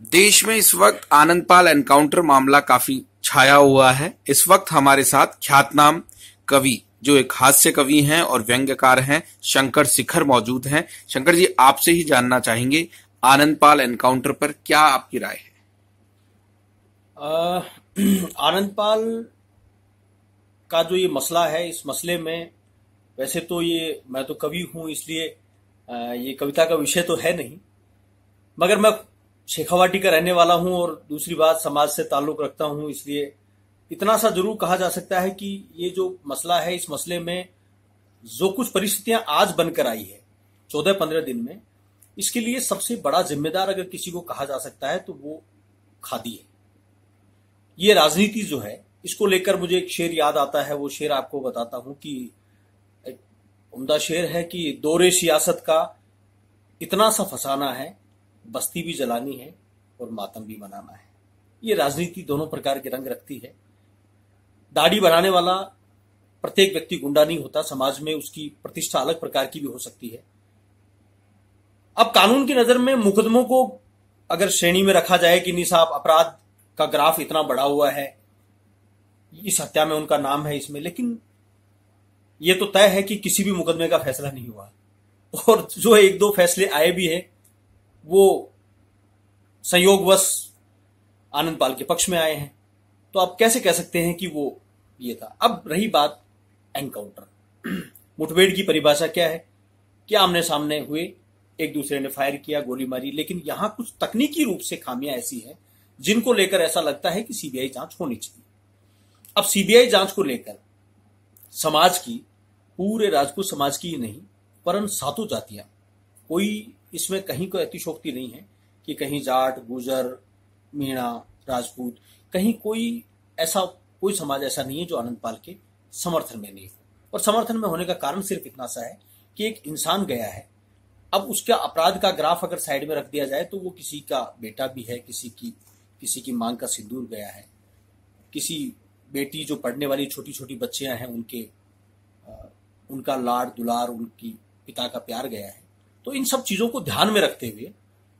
देश में इस वक्त आनंदपाल एनकाउंटर मामला काफी छाया हुआ है। इस वक्त हमारे साथ ख्यातनाम कवि, जो एक हास्य कवि हैं और व्यंग्यकार हैं, शंकर शिखर मौजूद हैं। शंकर जी, आपसे ही जानना चाहेंगे, आनंदपाल एनकाउंटर पर क्या आपकी राय है? आनंदपाल का जो ये मसला है, इस मसले में वैसे तो ये मैं तो कवि हूँ, इसलिए ये कविता का विषय तो है नहीं, मगर मैं शेखावाटी का रहने वाला हूँ और दूसरी बात समाज से ताल्लुक रखता हूँ, इसलिए इतना सा जरूर कहा जा सकता है कि ये जो मसला है, इस मसले में जो कुछ परिस्थितियां आज बनकर आई है 14-15 दिन में, इसके लिए सबसे बड़ा जिम्मेदार अगर किसी को कहा जा सकता है तो वो खादी है। ये राजनीति जो है, इसको लेकर मुझे एक शेर याद आता है। वो शेर आपको बताता हूं कि एक उम्दा शेर है कि दौरे सियासत का इतना सा फसाना है, बस्ती भी जलानी है और मातम भी मनाना है। ये राजनीति दोनों प्रकार के रंग रखती है। दाढ़ी बनाने वाला प्रत्येक व्यक्ति गुंडा नहीं होता, समाज में उसकी प्रतिष्ठा अलग प्रकार की भी हो सकती है। अब कानून की नजर में मुकदमों को अगर श्रेणी में रखा जाए कि नहीं साहब, अपराध का ग्राफ इतना बढ़ा हुआ है, इस हत्या में उनका नाम है इसमें, लेकिन यह तो तय है कि किसी भी मुकदमे का फैसला नहीं हुआ, और जो एक दो फैसले आए भी हैं वो संयोगवश आनंदपाल के पक्ष में आए हैं। तो आप कैसे कह सकते हैं कि वो ये था। अब रही बात एनकाउंटर, मुठभेड़ की परिभाषा क्या है कि आमने सामने हुए, एक दूसरे ने फायर किया, गोली मारी, लेकिन यहां कुछ तकनीकी रूप से खामियां ऐसी हैं जिनको लेकर ऐसा लगता है कि सीबीआई जांच होनी चाहिए। अब सीबीआई जांच को लेकर समाज की, पूरे राजपूत समाज की ही नहीं, परंतु सातों जातियां, कोई इसमें कहीं कोई अतिशोक्ति नहीं है कि कहीं जाट, गुजर, मीणा, राजपूत, कहीं कोई समाज ऐसा नहीं है जो आनंदपाल के समर्थन में नहीं हो। और समर्थन में होने का कारण सिर्फ इतना सा है कि एक इंसान गया है। अब उसका अपराध का ग्राफ अगर साइड में रख दिया जाए तो वो किसी का बेटा भी है, किसी की मांग का सिंदूर गया है, किसी बेटी जो पढ़ने वाली छोटी छोटी बच्चियां हैं उनका लाड दुलार, उनकी पिता का प्यार गया है। तो इन सब चीजों को ध्यान में रखते हुए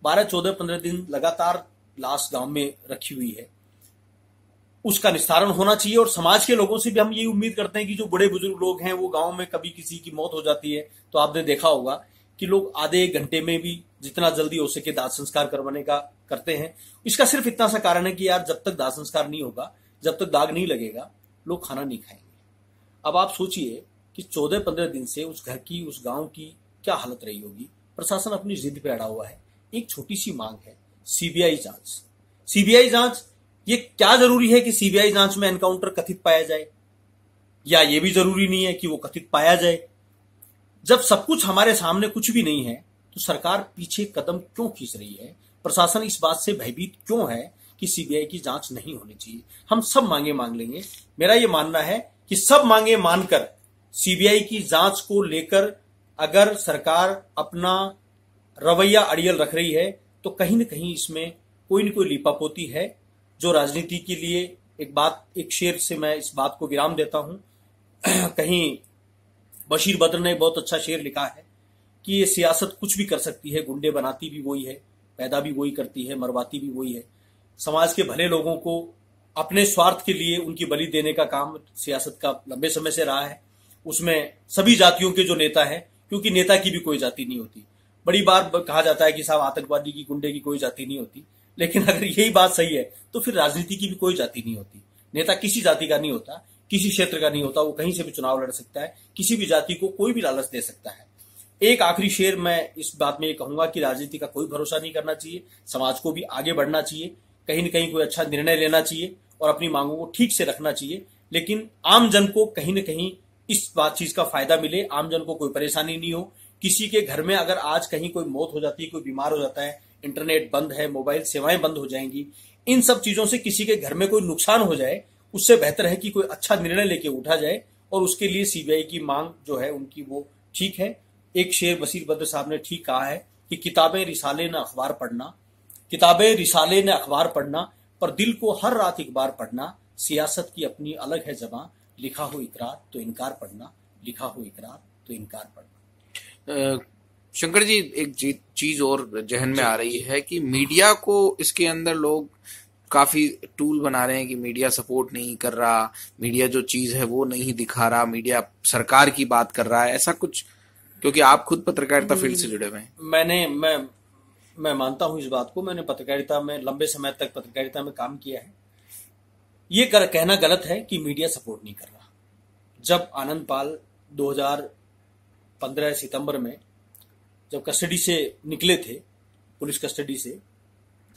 12-14-15 दिन लगातार लाश गांव में रखी हुई है, उसका निस्तारण होना चाहिए। और समाज के लोगों से भी हम यही उम्मीद करते हैं कि जो बड़े बुजुर्ग लोग हैं, वो गांव में कभी किसी की मौत हो जाती है तो आपने देखा होगा कि लोग आधे एक घंटे में भी जितना जल्दी हो सके दाह संस्कार करवाने का करते हैं। इसका सिर्फ इतना सा कारण है कि यार, जब तक दाह संस्कार नहीं होगा, जब तक दाग नहीं लगेगा, लोग खाना नहीं खाएंगे। अब आप सोचिए कि 14-15 दिन से उस घर की, उस गांव की क्या हालत रही होगी। प्रशासन अपनी जिद पे अड़ा हुआ है। एक छोटी सी मांग है, सीबीआई जांच। सीबीआई जांच, ये क्या जरूरी है कि सीबीआई जांच में एनकाउंटर कथित पाया जाए, या ये भी जरूरी नहीं है कि वो कथित पाया जाए। जब सब कुछ हमारे सामने कुछ भी नहीं है तो सरकार पीछे कदम क्यों खींच रही है? प्रशासन इस बात से भयभीत क्यों है कि सीबीआई की जांच नहीं होनी चाहिए? हम सब मांगे मान लेंगे। मेरा यह मानना है कि सब मांगे मानकर सीबीआई की जांच को लेकर अगर सरकार अपना रवैया अड़ियल रख रही है तो कहीं न कहीं इसमें कोई न कोई लीपापोती है, जो राजनीति के लिए एक शेर से मैं इस बात को विराम देता हूं। कहीं बशीर बद्र ने बहुत अच्छा शेर लिखा है कि ये सियासत कुछ भी कर सकती है, गुंडे बनाती भी वही है, पैदा भी वही करती है, मरवाती भी वही है। समाज के भले लोगों को अपने स्वार्थ के लिए उनकी बलि देने का काम सियासत का लंबे समय से रहा है। उसमें सभी जातियों के जो नेता हैं, क्योंकि नेता की भी कोई जाति नहीं होती। बड़ी बार कहा जाता है कि साहब आतंकवादी की, गुंडे की कोई जाति नहीं होती, लेकिन अगर यही बात सही है तो फिर राजनीति की भी कोई जाति नहीं होती। नेता किसी जाति का नहीं होता, किसी क्षेत्र का नहीं होता, वो कहीं से भी चुनाव लड़ सकता है, किसी भी जाति को कोई भी लालच दे सकता है। एक आखिरी शेर मैं इस बात में ये कहूंगा कि राजनीति का कोई भरोसा नहीं करना चाहिए, समाज को भी आगे बढ़ना चाहिए, कहीं न कहीं कोई अच्छा निर्णय लेना चाहिए और अपनी मांगों को ठीक से रखना चाहिए, लेकिन आम जन को कहीं न कहीं इस बात चीज का फायदा मिले, आम जन को कोई परेशानी नहीं हो। किसी के घर में अगर आज कहीं कोई मौत हो जाती है, कोई बीमार हो जाता है, इंटरनेट बंद है, मोबाइल सेवाएं बंद हो जाएंगी, इन सब चीजों से किसी के घर में कोई नुकसान हो जाए, उससे बेहतर है कि कोई अच्छा निर्णय लेके उठा जाए। और उसके लिए सीबीआई की मांग जो है उनकी, वो ठीक है। एक शेर बशीर बद्र साहब ने ठीक कहा है कि किताबें रिसाले न अखबार पढ़ना, किताबें रिसाले न अखबार पढ़ना, पर दिल को हर रात एक बार पढ़ना। सियासत की अपनी अलग है जबां, लिखा हो इकरार तो इनकार पढ़ना, लिखा हो इकरार तो इनकार पढ़ना। शंकर जी, एक चीज और जहन में आ रही है कि मीडिया को इसके अंदर लोग काफी टूल बना रहे हैं कि मीडिया सपोर्ट नहीं कर रहा, मीडिया जो चीज है वो नहीं दिखा रहा, मीडिया सरकार की बात कर रहा है, ऐसा कुछ? क्योंकि आप खुद पत्रकारिता फील्ड से जुड़े हुए हैं। मैं मानता हूं इस बात को। मैंने पत्रकारिता में लंबे समय तक पत्रकारिता में काम किया है। ये कहना गलत है कि मीडिया सपोर्ट नहीं कर रहा। जब आनंद पाल 2015 सितंबर में जब कस्टडी से निकले थे, पुलिस कस्टडी से,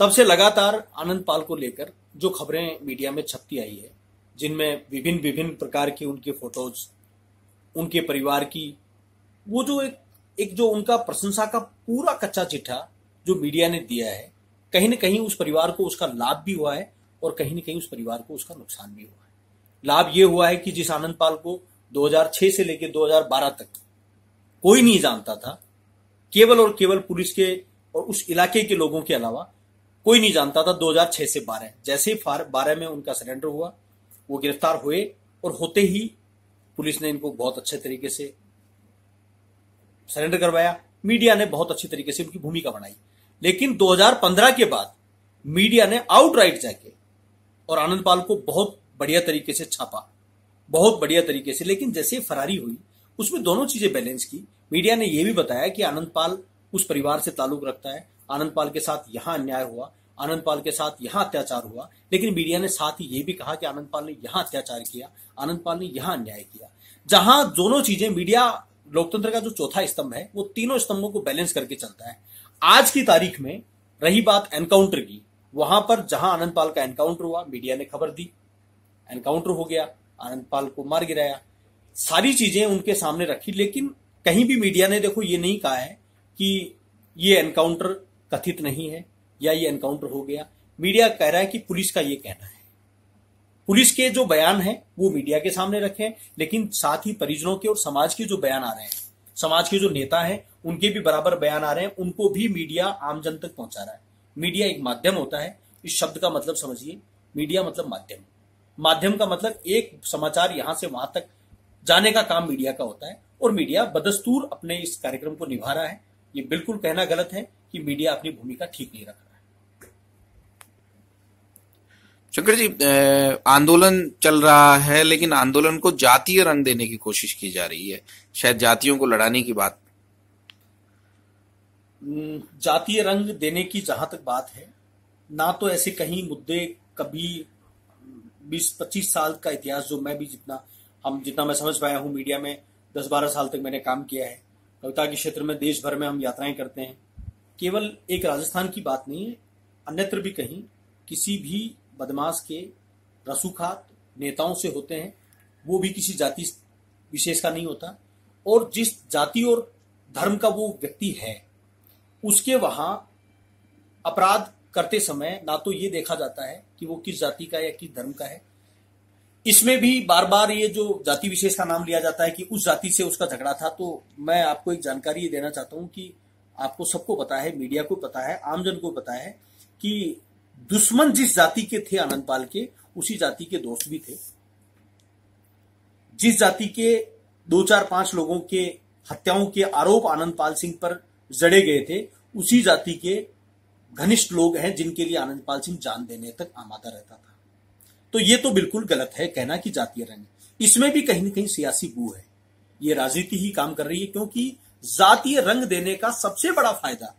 तब से लगातार आनंद पाल को लेकर जो खबरें मीडिया में छपती आई है, जिनमें विभिन्न विभिन्न प्रकार की उनके फोटोज, उनके परिवार की, वो जो एक जो उनका प्रशंसा का पूरा कच्चा चिट्ठा जो मीडिया ने दिया है, कहीं न कहीं उस परिवार को उसका लाभ भी हुआ है और कहीं न कहीं उस परिवार को उसका नुकसान भी हुआ है। लाभ ये हुआ है कि जिस आनंद पाल को 2006 से लेकर 2012 तक कोई नहीं जानता था, केवल और केवल पुलिस के और उस इलाके के लोगों के अलावा कोई नहीं जानता था, 2006 से 12 जैसे ही 12 में उनका सरेंडर हुआ, वो गिरफ्तार हुए और होते ही पुलिस ने इनको बहुत अच्छे तरीके से सरेंडर करवाया। मीडिया ने बहुत अच्छी तरीके से उनकी भूमिका बनाई। लेकिन 2015 के बाद मीडिया ने आउटराइट जाके और आनंद पाल को बहुत बढ़िया तरीके से छापा, बहुत बढ़िया तरीके से। लेकिन जैसे फरारी हुई, उसमें दोनों चीजें बैलेंस की। मीडिया ने यह भी बताया कि आनंद पाल उस परिवार से ताल्लुक रखता है, आनंद पाल के साथ यहां अन्याय हुआ, आनंद पाल के साथ यहां अत्याचार हुआ। लेकिन मीडिया ने साथ ही यह भी कहा कि आनंद पाल ने यहां अत्याचार किया, आनंद पाल ने यहां अन्याय किया। जहां दोनों चीजें, मीडिया लोकतंत्र का जो चौथा स्तंभ है, वो तीनों स्तंभों को बैलेंस करके चलता है। आज की तारीख में रही बात एनकाउंटर की, वहां पर जहां आनंद पाल का एनकाउंटर हुआ, मीडिया ने खबर दी, एनकाउंटर हो गया, आनंद पाल को मार गिराया, सारी चीजें उनके सामने रखी। लेकिन कहीं भी मीडिया ने देखो ये नहीं कहा है कि ये एनकाउंटर कथित नहीं है या ये एनकाउंटर हो गया। मीडिया कह रहा है कि पुलिस का ये कहना है। पुलिस के जो बयान है वो मीडिया के सामने रखे, लेकिन साथ ही परिजनों के और समाज के जो बयान आ रहे हैं, समाज के जो नेता हैं उनके भी बराबर बयान आ रहे हैं, उनको भी मीडिया आम जन तक पहुंचा रहा है। मीडिया एक माध्यम होता है, इस शब्द का मतलब समझिए। मीडिया मतलब माध्यम, माध्यम का मतलब एक समाचार यहां से वहां तक जाने का काम मीडिया का होता है, और मीडिया बदस्तूर अपने इस कार्यक्रम को निभा रहा है। ये बिल्कुल कहना गलत है कि मीडिया अपनी भूमिका ठीक नहीं रख रहा है। शंकर जी, आंदोलन चल रहा है, लेकिन आंदोलन को जातीय रंग देने की कोशिश की जा रही है, शायद जातियों को लड़ाने की बात। जातीय रंग देने की जहां तक बात है, ना तो ऐसे कहीं मुद्दे कभी 20-25 साल का इतिहास जो मैं भी जितना मैं समझ पाया हूं, मीडिया में 10-12 साल तक मैंने काम किया है, कविता के क्षेत्र में देश भर में हम यात्राएं करते हैं। केवल एक राजस्थान की बात नहीं है, अन्यत्र भी कहीं किसी भी बदमाश के रसूखात नेताओं से होते हैं, वो भी किसी जाति विशेष का नहीं होता। और जिस जाति और धर्म का वो व्यक्ति है, उसके वहां अपराध करते समय ना तो ये देखा जाता है कि वो किस जाति का या किस धर्म का है। इसमें भी बार बार ये जो जाति विशेष का नाम लिया जाता है कि उस जाति से उसका झगड़ा था। तो मैं आपको एक जानकारी ये देना चाहता हूं कि आपको सबको पता है, मीडिया को पता है, आमजन को पता है कि दुश्मन जिस जाति के थे आनंद पाल के, उसी जाति के दोस्त भी थे। जिस जाति के 2-4-5 लोगों के हत्याओं के आरोप आनंद पाल सिंह पर जड़े गए थे, उसी जाति के घनिष्ठ लोग हैं जिनके लिए आनंद पाल सिंह जान देने तक आमादा रहता था। तो ये तो बिल्कुल गलत है कहना कि जातीय रंग, इसमें भी कहीं न कहीं सियासी बू है। ये राजनीति ही काम कर रही है, क्योंकि जातीय रंग देने का सबसे बड़ा फायदा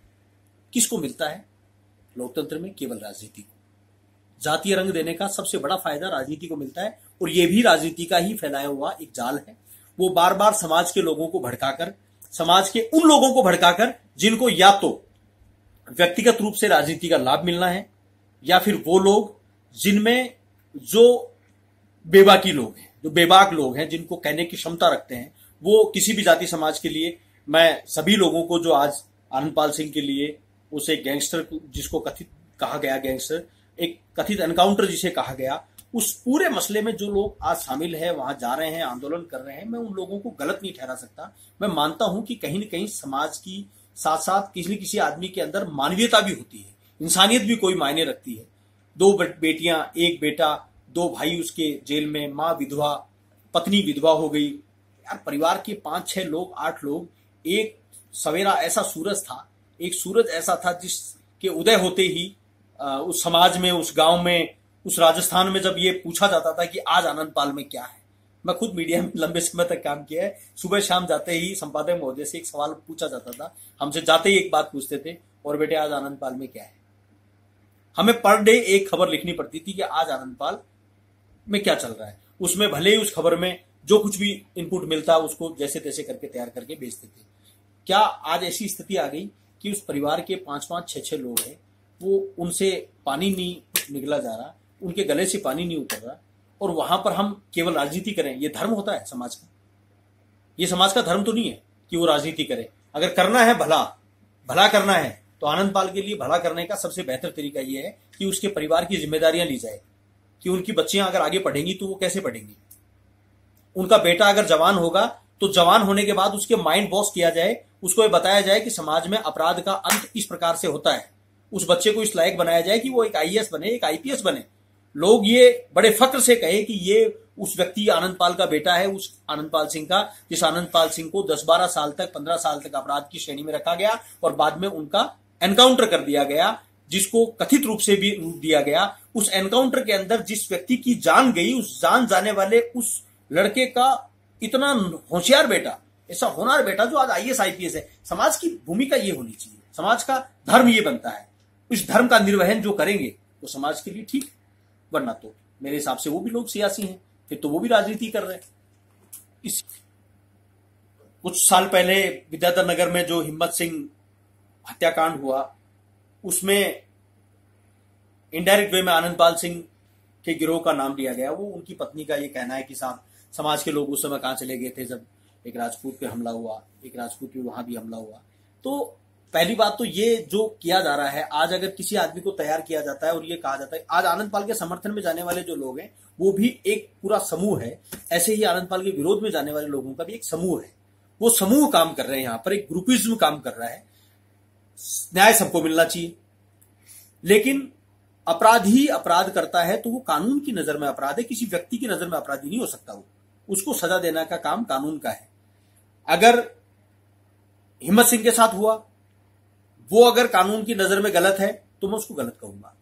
किसको मिलता है लोकतंत्र में? केवल राजनीति को। जातीय रंग देने का सबसे बड़ा फायदा राजनीति को मिलता है, और यह भी राजनीति का ही फैलाया हुआ एक जाल है। वो बार बार समाज के लोगों को भड़काकर, समाज के उन लोगों को भड़काकर जिनको या तो व्यक्तिगत रूप से राजनीति का लाभ मिलना है, या फिर वो लोग जिनमें जो बेबाकी लोग हैं, जो बेबाक लोग हैं, जिनको कहने की क्षमता रखते हैं, वो किसी भी जाति समाज के लिए, मैं सभी लोगों को जो आज आनंद पाल सिंह के लिए उसे गैंगस्टर जिसको कथित कहा गया, गैंगस्टर एक कथित एनकाउंटर जिसे कहा गया, उस पूरे मसले में जो लोग आज शामिल है, वहां जा रहे हैं, आंदोलन कर रहे हैं, मैं उन लोगों को गलत नहीं ठहरा सकता। मैं मानता हूं कि कहीं न कहीं समाज की साथ साथ किसी न किसी आदमी के अंदर मानवीयता भी होती है, इंसानियत भी कोई मायने रखती है। 2 बेटियां, 1 बेटा, 2 भाई उसके जेल में, माँ विधवा, पत्नी विधवा हो गई। यार परिवार के 5-6 लोग, 8 लोग एक सवेरा ऐसा सूरज था, एक सूरज ऐसा था जिसके उदय होते ही उस समाज में, उस गांव में, उस राजस्थान में जब ये पूछा जाता था कि आज आनंदपाल में क्या है। मैं खुद मीडिया में लंबे समय तक काम किया है। सुबह शाम जाते ही संपादक महोदय से एक सवाल पूछा जाता था, हमसे जाते ही एक बात पूछते थे, और बेटे आज आनंदपाल में क्या है। हमें पर डे एक खबर लिखनी पड़ती थी कि आज आनंदपाल में क्या चल रहा है। उसमें भले ही उस खबर में जो कुछ भी इनपुट मिलता उसको जैसे तैसे करके तैयार करके भेजते थे। क्या आज ऐसी स्थिति आ गई कि उस परिवार के 5-5, 6-6 लोग हैं, वो उनसे पानी नहीं निकला जा रहा, उनके गले से पानी नहीं उतर रहा, और वहां पर हम केवल राजनीति करें। ये धर्म होता है समाज का? ये समाज का धर्म तो नहीं है कि वो राजनीति करे। अगर करना है भला करना है, तो आनंदपाल के लिए भला करने का सबसे बेहतर तरीका यह है कि उसके परिवार की जिम्मेदारियां ली जाए, कि उनकी बच्चियां अगर आगे पढ़ेंगी तो वो कैसे पढ़ेंगी। उनका बेटा अगर जवान होगा तो जवान होने के बाद उसके माइंड वॉश किया जाए, उसको ये बताया जाए कि समाज में अपराध का अंत इस प्रकार से होता है। उस बच्चे को इस लायक बनाया जाए कि वो एक आईएएस बने, एक आईपीएस बने। लोग ये बड़े फक्र से कहे कि ये उस व्यक्ति आनंदपाल का बेटा है, उस आनंदपाल सिंह का, जिस आनंदपाल सिंह को 10-12 साल तक, 15 साल तक अपराध की श्रेणी में रखा गया और बाद में उनका एनकाउंटर कर दिया गया, जिसको कथित रूप से भी रूप दिया गया। उस एनकाउंटर के अंदर जिस व्यक्ति की जान गई, उस जान जाने वाले उस लड़के का इतना होशियार बेटा, ऐसा होनहार बेटा जो आज आईएएस आईपीएस है। समाज की भूमिका ये होनी चाहिए, समाज का धर्म ये बनता है। इस धर्म का निर्वहन जो करेंगे वो समाज के लिए ठीक, वरना तो मेरे हिसाब से वो भी लोग सियासी हैं, फिर तो वो भी राजनीति कर रहे हैं। इस कुछ साल पहले विद्याधर नगर में जो हिम्मत सिंह हत्याकांड हुआ, उसमें इनडायरेक्ट वे में आनंदपाल सिंह के गिरोह का नाम लिया गया। वो उनकी पत्नी का ये कहना है कि साहब समाज के लोग उस समय कहां चले गए थे जब एक राजपूत पे हमला हुआ, एक राजपूत पे वहां भी हमला हुआ। तो पहली बात तो ये जो किया जा रहा है, आज अगर किसी आदमी को तैयार किया जाता है और ये कहा जाता है, आज आनंदपाल के समर्थन में जाने वाले जो लोग हैं वो भी एक पूरा समूह है, ऐसे ही आनंदपाल के विरोध में जाने वाले लोगों का भी एक समूह है। वो समूह काम कर रहे हैं, यहाँ पर एक ग्रुपिज्म काम कर रहा है। न्याय सबको मिलना चाहिए, लेकिन अपराधी अपराध करता है तो वो कानून की नजर में अपराध है, किसी व्यक्ति की नजर में अपराधी नहीं हो सकता। वो उसको सजा देने का काम कानून का है। अगर हिम्मत सिंह के साथ हुआ, वो अगर कानून की नजर में गलत है तो मैं उसको गलत कहूंगा।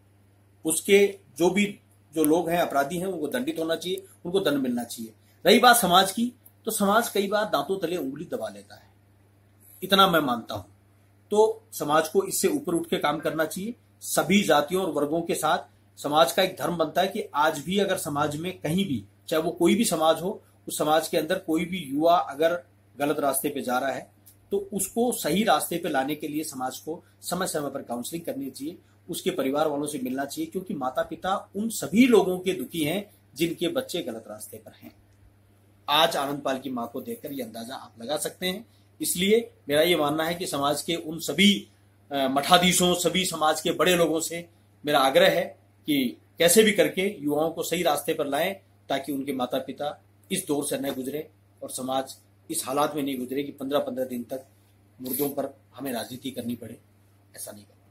उसके जो लोग हैं अपराधी हैं, उनको दंडित होना चाहिए, उनको दंड मिलना चाहिए। रही बात समाज की, तो समाज कई बार दांतों तले उंगली दबा लेता है, इतना मैं मानता हूं। तो समाज को इससे ऊपर उठ के काम करना चाहिए। सभी जातियों और वर्गों के साथ समाज का एक धर्म बनता है कि आज भी अगर समाज में कहीं भी, चाहे वो कोई भी समाज हो, उस समाज के अंदर कोई भी युवा अगर गलत रास्ते पे जा रहा है तो उसको सही रास्ते पे लाने के लिए समाज को समय समय पर काउंसलिंग करनी चाहिए, उसके परिवार वालों से मिलना चाहिए, क्योंकि माता पिता उन सभी लोगों के दुखी हैं जिनके बच्चे गलत रास्ते पर हैं। आज आनंदपाल की मां को देखकर ये अंदाजा आप लगा सकते हैं। इसलिए मेरा ये मानना है कि समाज के उन सभी मठाधीशों, सभी समाज के बड़े लोगों से मेरा आग्रह है कि कैसे भी करके युवाओं को सही रास्ते पर लाएं, ताकि उनके माता पिता इस दौर से न गुजरे और समाज इस हालात में नहीं गुजरे कि 15-15 दिन तक मुर्दों पर हमें राजनीति करनी पड़े। ऐसा नहीं करना।